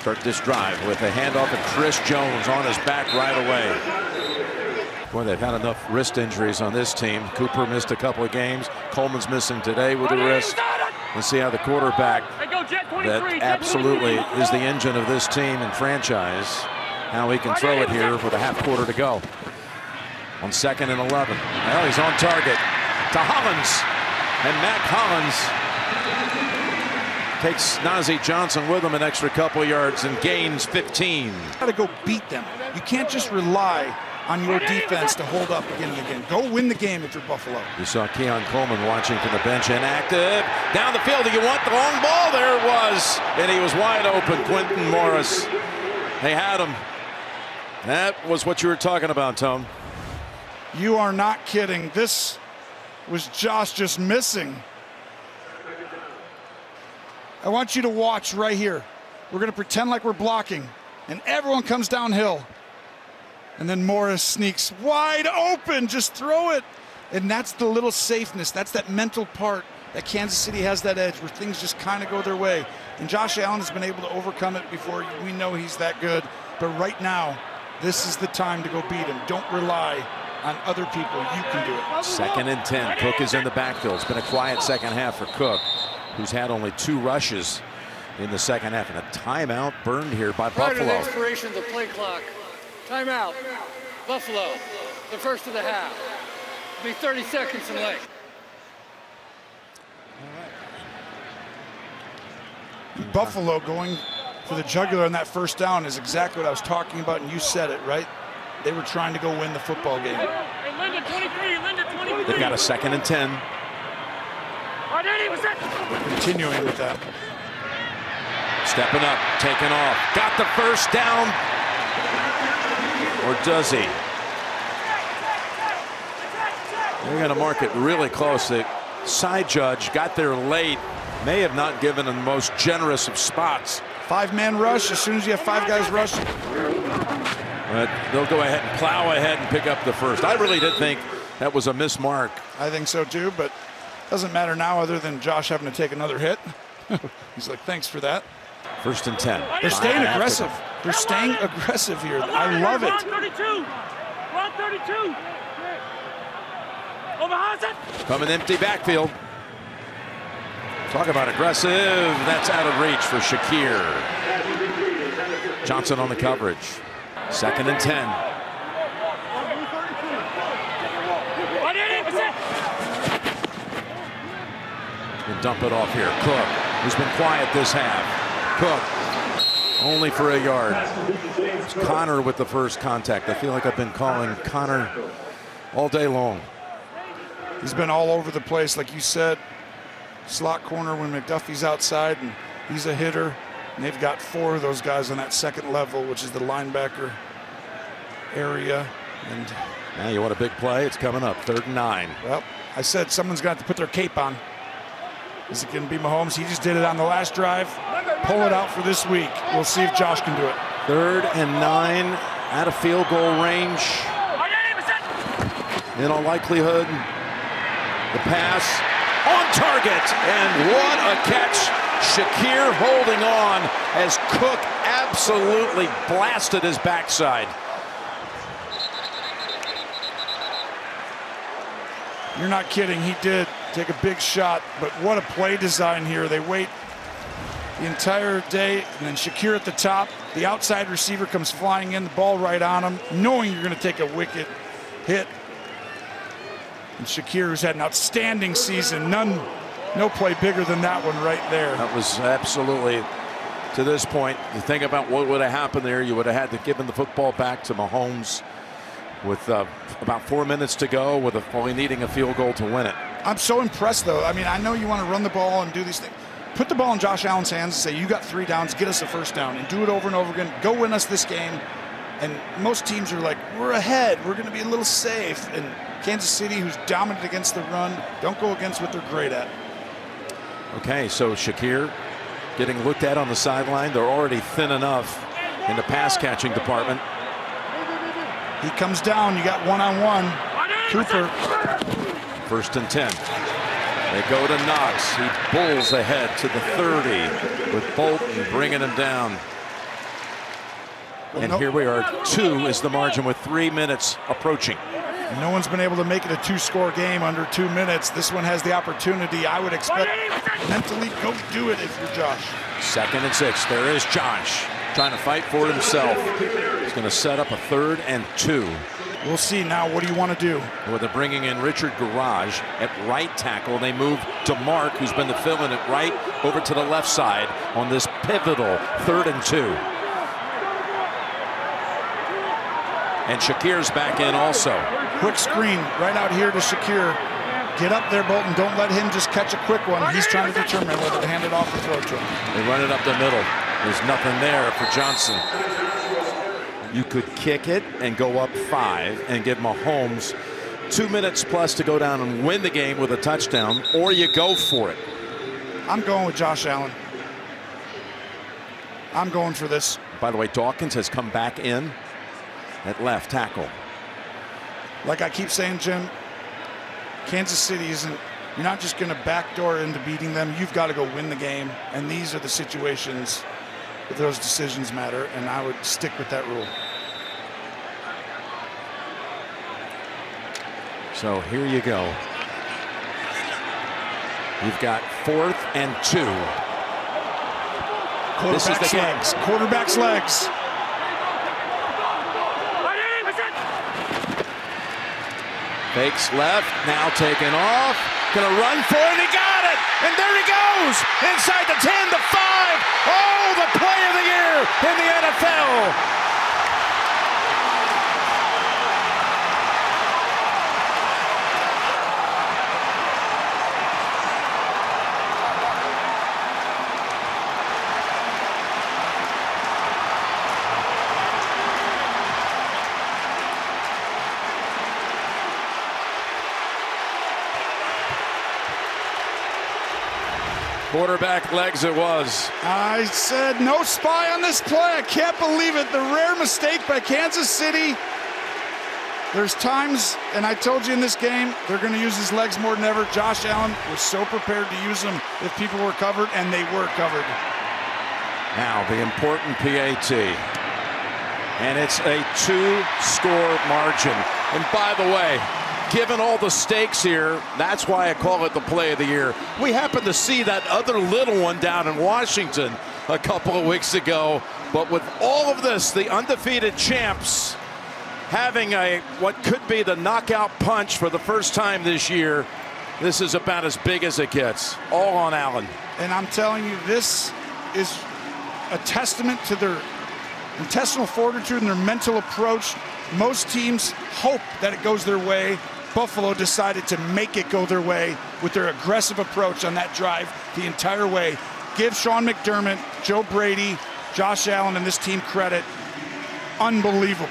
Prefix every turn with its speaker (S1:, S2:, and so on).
S1: Start this drive with a handoff and Chris Jones on his back right away. Boy, they've had enough wrist injuries on this team. Cooper missed a couple of games. Coleman's missing today with a wrist. Let's see how the quarterback that absolutely is the engine of this team and franchise, how he can throw it here with a half quarter to go. On 2nd and 11. Well, he's on target to Hollins. And Mac Hollins takes Najee Johnson with him an extra couple yards and gains 15.
S2: Got to go beat them. You can't just rely on your defense to hold up again and again. Go win the game if you're Buffalo.
S1: You saw Keon Coleman watching from the bench, inactive. Down the field, do you want the long ball? There it was. And he was wide open, Quentin Morris. They had him. That was what you were talking about, Tom.
S2: You are not kidding. This was Josh just missing. I want you to watch right here. We're going to pretend like we're blocking, and everyone comes downhill. And then Morris sneaks wide open. Just throw it. And that's the little safeness. That's that mental part that Kansas City has, that edge where things just kind of go their way. And Josh Allen has been able to overcome it before. We know he's that good. But right now, this is the time to go beat him. Don't rely on other people. You can do it.
S1: 2nd and 10. Cook is in the backfield. It's been a quiet second half for Cook, who's had only 2 rushes in the second half. And a timeout burned here by Buffalo.
S3: Prior to the expiration of the play clock, timeout, Buffalo, the first of the half. It'll be 30 seconds and late.
S2: Buffalo going for the jugular on that first down is exactly what I was talking about, and you said it, right? They were trying to go win the football game.
S1: They've got a 2nd and 10.
S2: We're continuing with that.
S1: Stepping up, taking off. Got the first down. Or does he? They're going to mark it really close. The side judge got there late. May have not given them the most generous of spots.
S2: 5-man rush as soon as you have 5 guys rushing.
S1: But they'll go ahead and plow ahead and pick up the first. I really did think that was a mismark.
S2: I think so too, but doesn't matter now other than Josh having to take another hit. He's like, thanks for that.
S1: 1st and 10.
S2: They're staying aggressive. They're staying aggressive here. I love it.
S3: 32.
S1: From an empty backfield. Talk about aggressive. That's out of reach for Shakir. Johnson on the coverage. 2nd and 10. And dump it off here. Cook, who's been quiet this half. Cook, only for a yard. It's Connor with the first contact. I feel like I've been calling Connor all day long.
S2: He's been all over the place, like you said. Slot corner when McDuffie's outside, and he's a hitter. And they've got 4 of those guys on that 2nd level, which is the linebacker area. And
S1: now you want a big play? It's coming up. 3rd and 9.
S2: Well, I said someone's got to put their cape on. Is it going to be Mahomes? He just did it on the last drive. Pull it out for this week. We'll see if Josh can do it.
S1: 3rd and 9 out of field goal range. In all likelihood, the pass on target. And what a catch. Shakir holding on as Cook absolutely blasted his backside.
S2: You're not kidding. He did take a big shot, but what a play design here. They wait the entire day, and then Shakir at the top. The outside receiver comes flying in, the ball right on him, knowing you're going to take a wicked hit. And Shakir, who's had an outstanding season, no play bigger than that one right there.
S1: That was absolutely, to this point, you think about what would have happened there, you would have had to give the football back to Mahomes with about 4 minutes to go, with only needing a field goal to win it.
S2: I'm so impressed, though. I mean, I know you want to run the ball and do these things. Put the ball in Josh Allen's hands and say, you got 3 downs, get us a first down, and do it over and over again. Go win us this game. And most teams are like, we're ahead, we're going to be a little safe. And Kansas City, who's dominant against the run, don't go against what they're great at.
S1: Okay, so Shakir getting looked at on the sideline. They're already thin enough in the pass catching department.
S2: He comes down, you got one-on-one. Cooper.
S1: 1st and 10. They go to Knox. He bulls ahead to the 30 with Bolton bringing him down. And here we are, 2 is the margin with 3 minutes approaching.
S2: No one's been able to make it a 2-score game under 2 minutes. This one has the opportunity. I would expect mentally go do it if you're Josh.
S1: 2nd and 6. There is Josh trying to fight for it himself. He's going to set up a 3rd and 2.
S2: We'll see now. What do you want to do?
S1: Well, they're bringing in Richard Garage at right tackle. They move to Mark, who's been the fill-in at right, over to the left side on this pivotal 3rd and 2. And Shakir's back in also.
S2: Quick screen right out here to Shakir. Get up there, Bolton. Don't let him just catch a quick one. He's trying to determine whether to hand it off or throw it to him.
S1: They run it up the middle. There's nothing there for Johnson. You could kick it and go up 5 and give Mahomes 2 minutes plus to go down and win the game with a touchdown, or you go for it.
S2: I'm going with Josh Allen. I'm going for this.
S1: By the way, Dawkins has come back in at left tackle.
S2: Like I keep saying, Jim, Kansas City isn't, you're not just going to backdoor into beating them. You've got to go win the game. And these are the situations that those decisions matter. And I would stick with that rule.
S1: So here you go. You've got 4th and 2. This is the game.
S2: Legs. Quarterback's legs.
S1: Fakes left, now taken off. Gonna run for it, he got it! And there he goes! Inside the 10, the 5. Oh, the play of the year in the NFL! Quarterback legs it was.
S2: I said no spy on this play. I can't believe it. The rare mistake by Kansas City. There's times, and I told you in this game, they're going to use his legs more than ever. Josh Allen was so prepared to use them if people were covered, and they were covered.
S1: Now the important PAT. And it's a 2-score margin. And by the way, given all the stakes here, that's why I call it the play of the year. We happened to see that other little one down in Washington a couple of weeks ago. But with all of this, the undefeated champs having what could be the knockout punch for the first time this year, this is about as big as it gets. All on Allen.
S2: And I'm telling you, this is a testament to their intestinal fortitude and their mental approach. Most teams hope that it goes their way. Buffalo decided to make it go their way with their aggressive approach on that drive the entire way. Give Sean McDermott, Joe Brady, Josh Allen, and this team credit. Unbelievable.